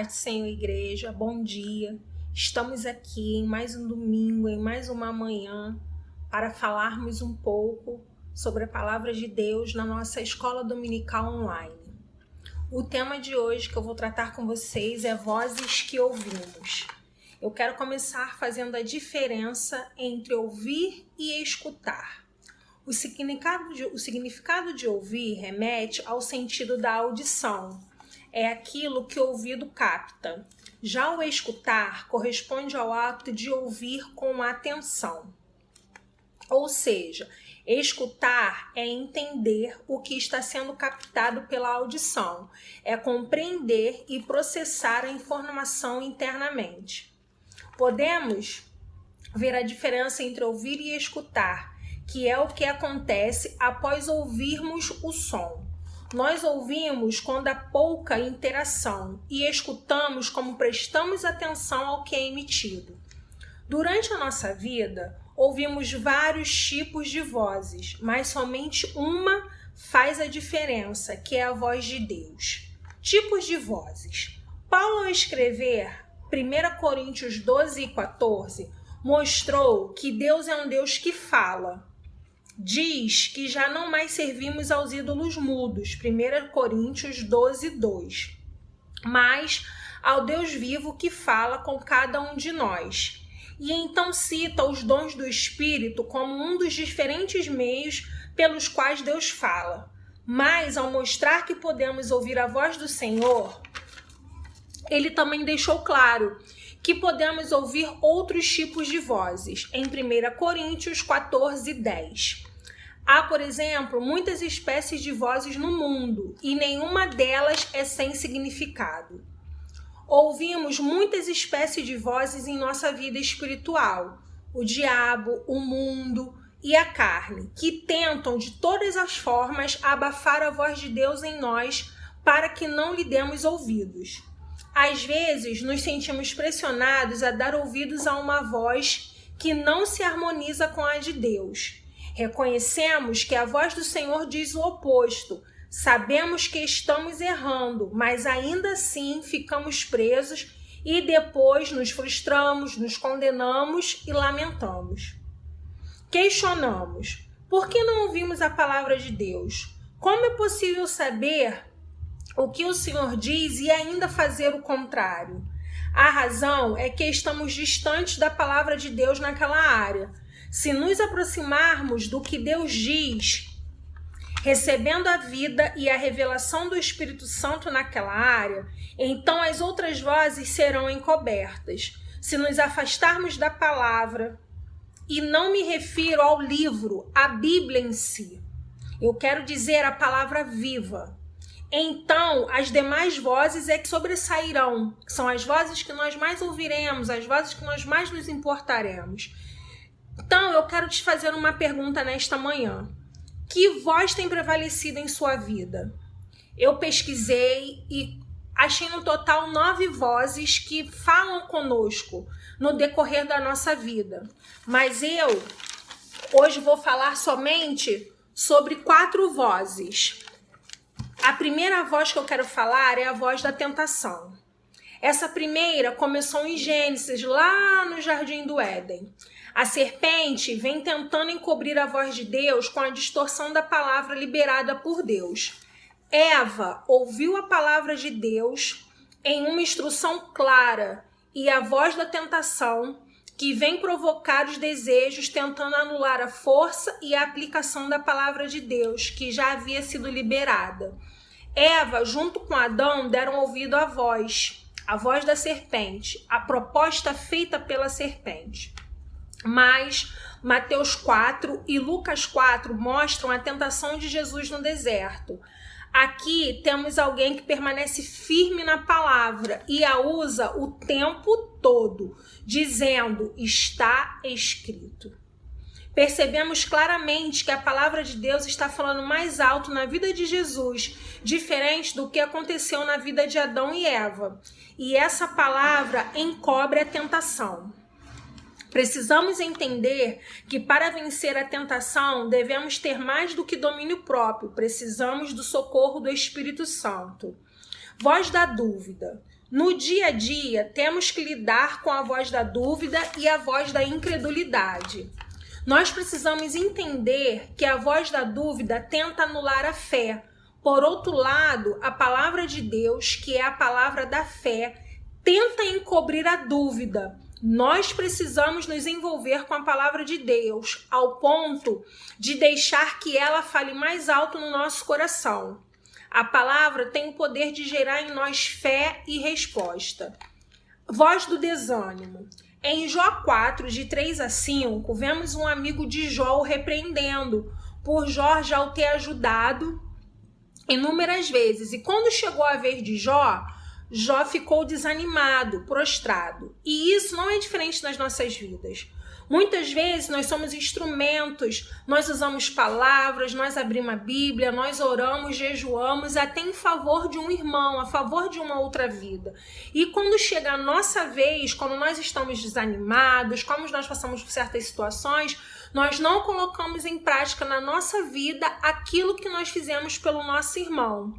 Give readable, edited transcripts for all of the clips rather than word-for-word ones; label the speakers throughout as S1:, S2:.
S1: Paz do Senhor, igreja, bom dia. Estamos aqui em mais um domingo, em mais uma manhã, para falarmos um pouco sobre a palavra de Deus na nossa escola dominical online. O tema de hoje que eu vou tratar com vocês é vozes que ouvimos. Eu quero começar fazendo a diferença entre ouvir e escutar. O significado de ouvir remete ao sentido da audição. É aquilo que o ouvido capta. Já o escutar corresponde ao ato de ouvir com atenção. Ou seja, escutar é entender o que está sendo captado pela audição, é compreender e processar a informação internamente. Podemos ver a diferença entre ouvir e escutar, que é o que acontece após ouvirmos o som. Nós ouvimos quando há pouca interação e escutamos como prestamos atenção ao que é emitido. Durante a nossa vida, ouvimos vários tipos de vozes, mas somente uma faz a diferença, que é a voz de Deus. Tipos de vozes. Paulo, ao escrever 1 Coríntios 12 e 14, mostrou que Deus é um Deus que fala. Diz que já não mais servimos aos ídolos mudos, 1 Coríntios 12, 2, mas ao Deus vivo que fala com cada um de nós. E então cita os dons do Espírito como um dos diferentes meios pelos quais Deus fala. Mas ao mostrar que podemos ouvir a voz do Senhor, ele também deixou claro que podemos ouvir outros tipos de vozes, em 1 Coríntios 14, 10. Há, por exemplo, muitas espécies de vozes no mundo e nenhuma delas é sem significado. Ouvimos muitas espécies de vozes em nossa vida espiritual, o diabo, o mundo e a carne, que tentam de todas as formas abafar a voz de Deus em nós para que não lhe demos ouvidos. Às vezes, nos sentimos pressionados a dar ouvidos a uma voz que não se harmoniza com a de Deus. Reconhecemos que a voz do Senhor diz o oposto. Sabemos que estamos errando, mas ainda assim ficamos presos e depois nos frustramos, nos condenamos e lamentamos. Questionamos: por que não ouvimos a palavra de Deus? Como é possível saber o que o Senhor diz e ainda fazer o contrário? A razão é que estamos distantes da palavra de Deus naquela área. Se nos aproximarmos do que Deus diz, recebendo a vida e a revelação do Espírito Santo naquela área, então as outras vozes serão encobertas. Se nos afastarmos da palavra, e não me refiro ao livro, à Bíblia em si, eu quero dizer a palavra viva, então as demais vozes é que sobressairão, são as vozes que nós mais ouviremos, as vozes que nós mais nos importaremos. Então eu quero te fazer uma pergunta nesta manhã. Que voz tem prevalecido em sua vida? Eu pesquisei e achei no total 9 vozes que falam conosco no decorrer da nossa vida. Mas eu hoje vou falar somente sobre 4 vozes. A primeira voz que eu quero falar é a voz da tentação. Essa primeira começou em Gênesis, lá no Jardim do Éden. A serpente vem tentando encobrir a voz de Deus com a distorção da palavra liberada por Deus. Eva ouviu a palavra de Deus em uma instrução clara e a voz da tentação que vem provocar os desejos tentando anular a força e a aplicação da palavra de Deus que já havia sido liberada. Eva, junto com Adão, deram ouvido à voz da serpente, a proposta feita pela serpente. Mas Mateus 4 e Lucas 4 mostram a tentação de Jesus no deserto. Aqui temos alguém que permanece firme na palavra e a usa o tempo todo, dizendo: está escrito. Percebemos claramente que a palavra de Deus está falando mais alto na vida de Jesus, diferente do que aconteceu na vida de Adão e Eva. E essa palavra encobre a tentação. Precisamos entender que para vencer a tentação devemos ter mais do que domínio próprio, precisamos do socorro do Espírito Santo. Voz da dúvida. No dia a dia, temos que lidar com a voz da dúvida e a voz da incredulidade. Nós precisamos entender que a voz da dúvida tenta anular a fé. Por outro lado, a palavra de Deus, que é a palavra da fé, tenta encobrir a dúvida. Nós precisamos nos envolver com a palavra de Deus, ao ponto de deixar que ela fale mais alto no nosso coração. A palavra tem o poder de gerar em nós fé e resposta. Voz do desânimo. Em Jó 4, de 3 a 5, vemos um amigo de Jó o repreendendo, por Jó já o ter ajudado inúmeras vezes. E quando chegou a vez de Jó, Jó ficou desanimado, prostrado. E isso não é diferente nas nossas vidas. Muitas vezes nós somos instrumentos, nós usamos palavras, nós abrimos a Bíblia, nós oramos, jejuamos até em favor de um irmão, a favor de uma outra vida. E quando chega a nossa vez, quando nós estamos desanimados, como nós passamos por certas situações, nós não colocamos em prática na nossa vida aquilo que nós fizemos pelo nosso irmão.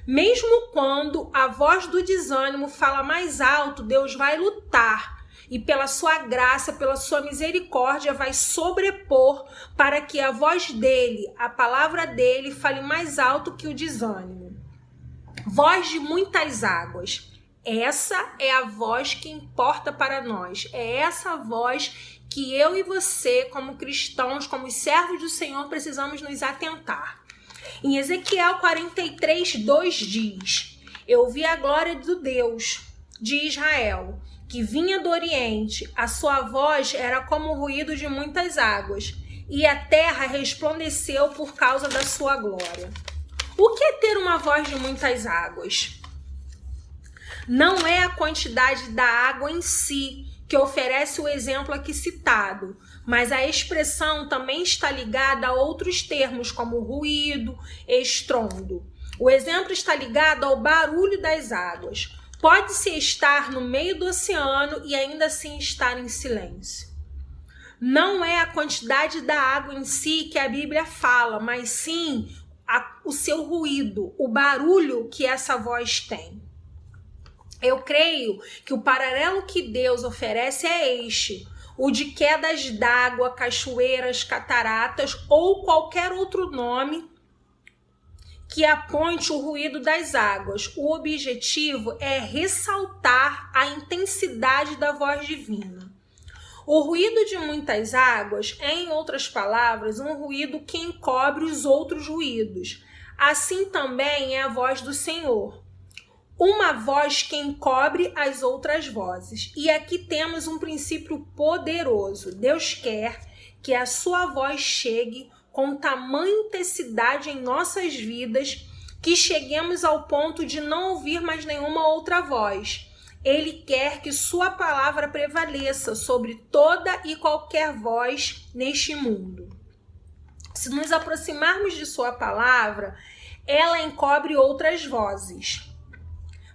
S1: Mesmo quando a voz do desânimo fala mais alto, Deus vai lutar. E pela sua graça, pela sua misericórdia, vai sobrepor para que a voz dele, a palavra dele, fale mais alto que o desânimo. Voz de muitas águas. Essa é a voz que importa para nós. É essa voz que eu e você, como cristãos, como servos do Senhor, precisamos nos atentar. Em Ezequiel 43, 2 diz: Eu vi a glória do Deus de Israel, que vinha do Oriente, a sua voz era como o ruído de muitas águas, e a terra resplandeceu por causa da sua glória. O que é ter uma voz de muitas águas? Não é a quantidade da água em si que oferece o exemplo aqui citado, mas a expressão também está ligada a outros termos, como ruído, estrondo. O exemplo está ligado ao barulho das águas. Pode-se estar no meio do oceano e ainda assim estar em silêncio. Não é a quantidade da água em si que a Bíblia fala, mas sim o seu ruído, o barulho que essa voz tem. Eu creio que o paralelo que Deus oferece é este: o de quedas d'água, cachoeiras, cataratas ou qualquer outro nome que aponte o ruído das águas. O objetivo é ressaltar a intensidade da voz divina. O ruído de muitas águas é, em outras palavras, um ruído que encobre os outros ruídos. Assim também é a voz do Senhor. Uma voz que encobre as outras vozes. E aqui temos um princípio poderoso. Deus quer que a sua voz chegue com tamanha intensidade em nossas vidas, que cheguemos ao ponto de não ouvir mais nenhuma outra voz. Ele quer que sua palavra prevaleça sobre toda e qualquer voz neste mundo. Se nos aproximarmos de sua palavra, ela encobre outras vozes.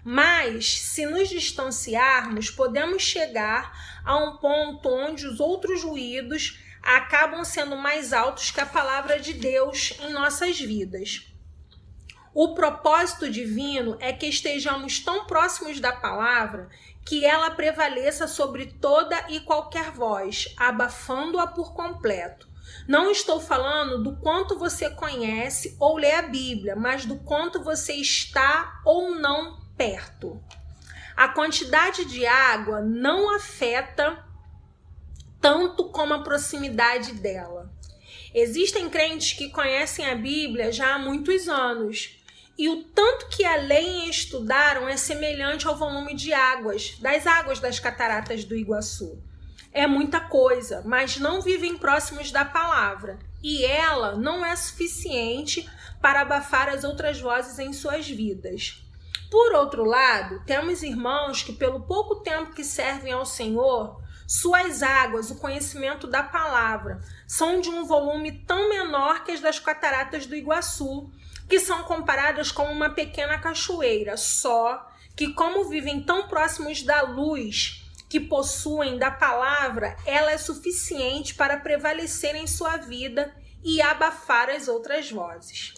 S1: Mas, se nos distanciarmos, podemos chegar a um ponto onde os outros ruídos acabam sendo mais altos que a palavra de Deus em nossas vidas. O propósito divino é que estejamos tão próximos da palavra que ela prevaleça sobre toda e qualquer voz, abafando-a por completo. Não estou falando do quanto você conhece ou lê a Bíblia, mas do quanto você está ou não perto. A quantidade de água não afeta tanto como a proximidade dela. Existem crentes que conhecem a Bíblia já há muitos anos, e o tanto que a leem e estudaram é semelhante ao volume de águas, das águas das cataratas do Iguaçu. É muita coisa, mas não vivem próximos da palavra, e ela não é suficiente para abafar as outras vozes em suas vidas. Por outro lado, temos irmãos que, pelo pouco tempo que servem ao Senhor, suas águas, o conhecimento da palavra, são de um volume tão menor que as das cataratas do Iguaçu, que são comparadas com uma pequena cachoeira, só que, como vivem tão próximos da luz que possuem da palavra, ela é suficiente para prevalecer em sua vida e abafar as outras vozes.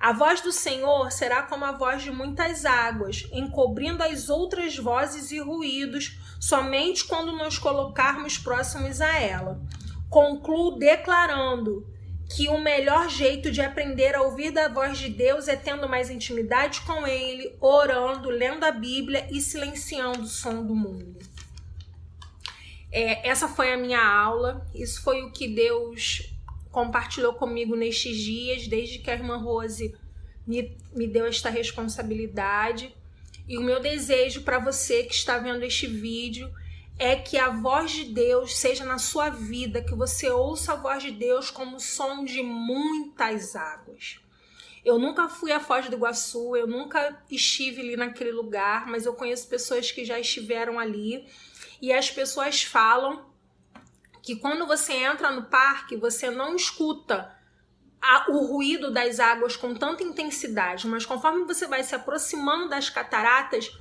S1: A voz do Senhor será como a voz de muitas águas, encobrindo as outras vozes e ruídos, somente quando nos colocarmos próximos a ela. Concluo declarando que o melhor jeito de aprender a ouvir da voz de Deus é tendo mais intimidade com Ele, orando, lendo a Bíblia e silenciando o som do mundo. Essa foi a minha aula, isso foi o que Deus compartilhou comigo nestes dias, desde que a irmã Rose me deu esta responsabilidade. E o meu desejo para você que está vendo este vídeo é que a voz de Deus seja na sua vida, que você ouça a voz de Deus como o som de muitas águas. Eu nunca fui à Foz do Iguaçu, eu nunca estive ali naquele lugar, mas eu conheço pessoas que já estiveram ali e as pessoas falam que quando você entra no parque, você não escuta o ruído das águas com tanta intensidade, mas conforme você vai se aproximando das cataratas,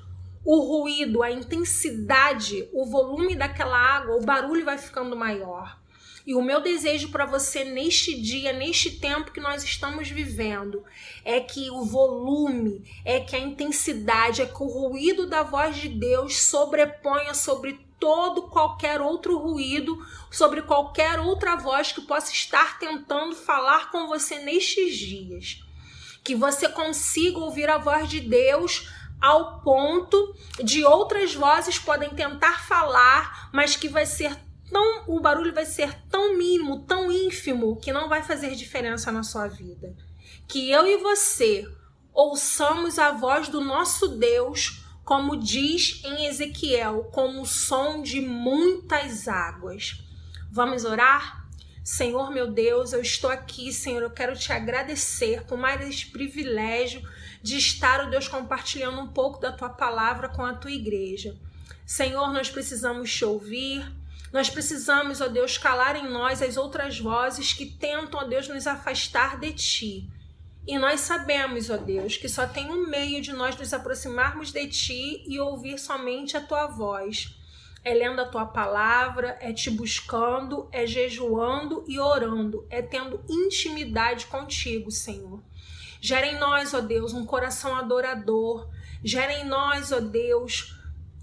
S1: o ruído, a intensidade, o volume daquela água, o barulho vai ficando maior. E o meu desejo para você neste dia, neste tempo que nós estamos vivendo, é que o volume, é que a intensidade, é que o ruído da voz de Deus sobreponha sobre todo qualquer outro ruído, sobre qualquer outra voz que possa estar tentando falar com você nestes dias. Que você consiga ouvir a voz de Deus ao ponto de outras vozes podem tentar falar, mas que o barulho vai ser tão mínimo, tão ínfimo, que não vai fazer diferença na sua vida. Que eu e você ouçamos a voz do nosso Deus, como diz em Ezequiel, como o som de muitas águas. Vamos orar? Senhor meu Deus, eu estou aqui, Senhor, eu quero te agradecer por mais esse privilégio de estar, ó Deus, compartilhando um pouco da tua palavra com a tua igreja. Senhor, nós precisamos te ouvir, nós precisamos, ó Deus, calar em nós as outras vozes que tentam, ó Deus, nos afastar de ti. E nós sabemos, ó Deus, que só tem um meio de nós nos aproximarmos de ti e ouvir somente a tua voz. É lendo a tua palavra, é te buscando, é jejuando e orando, é tendo intimidade contigo, Senhor. Gera em nós, ó Deus, um coração adorador. Gera em nós, ó Deus,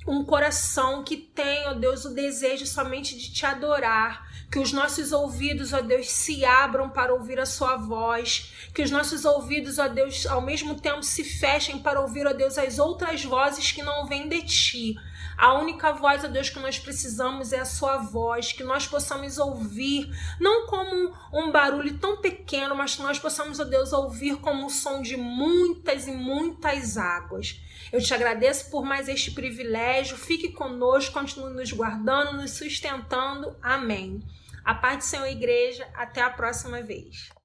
S1: um coração que tem, ó Deus, o desejo somente de te adorar. Que os nossos ouvidos, ó Deus, se abram para ouvir a sua voz. Que os nossos ouvidos, ó Deus, ao mesmo tempo se fechem para ouvir, ó Deus, as outras vozes que não vêm de ti. A única voz, ó Deus, que nós precisamos é a sua voz, que nós possamos ouvir, não como um barulho tão pequeno, mas que nós possamos, ó Deus, ouvir como o som de muitas e muitas águas. Eu te agradeço por mais este privilégio, fique conosco, continue nos guardando, nos sustentando. Amém. A paz do Senhor, igreja, até a próxima vez.